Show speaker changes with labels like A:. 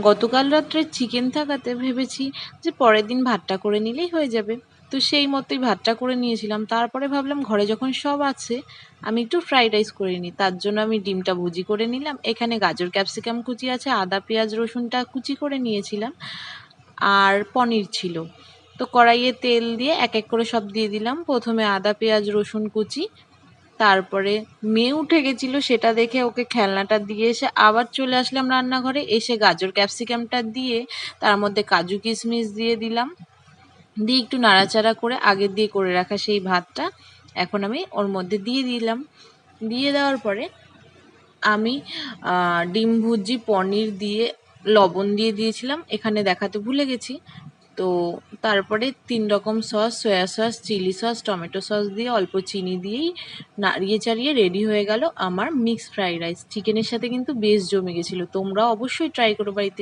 A: গতকাল রাত্রে চিকেন থাকাতে ভেবেছি যে পরের দিন ভাতটা করে নিলেই হয়ে যাবে। তো সেই মতোই ভাতটা করে নিয়েছিলাম। তারপরে ভাবলাম ঘরে যখন সব আছে আমি একটু ফ্রাইড রাইস করে নিই। তার জন্য আমি ডিমটা ভুজি করে নিলাম। এখানে গাজর ক্যাপসিকাম কুচি আছে, আদা পেঁয়াজ রসুনটা কুচি করে নিয়েছিলাম, আর পনির ছিল। তো কড়াইয়ে তেল দিয়ে এক এক করে সব দিয়ে দিলাম। প্রথমে আদা পেঁয়াজ রসুন কুচি, তারপরে মেয়ে উঠে গেছিলো সেটা দেখে ওকে খেলনাটা দিয়ে এসে আবার চলে আসলাম রান্নাঘরে। এসে গাজর ক্যাপসিকামটা দিয়ে তার মধ্যে কাজু কিশমিশ দিয়ে দিলাম, দিয়ে একটু নাড়াচাড়া করে আগের দিয়ে করে রাখা সেই ভাতটা এখন আমি ওর মধ্যে দিয়ে দিলাম। দিয়ে দেওয়ার পরে আমি ডিম ভুজি পনির দিয়ে লবণ দিয়ে দিয়েছিলাম, এখানে দেখাতে ভুলে গেছি। তো তারপরে 3 রকম sauce, soy sauce, chilli sauce, tomato sauce দিয়ে অল্প চিনি দিয়েই নাড়িয়ে চাড়িয়ে রেডি হয়ে গেল আমার মিক্সড ফ্রাইড রাইস। চিকেনের সাথে কিন্তু বেশ জমে গেছিলো। তোমরাও অবশ্যই ট্রাই করো বাড়িতে।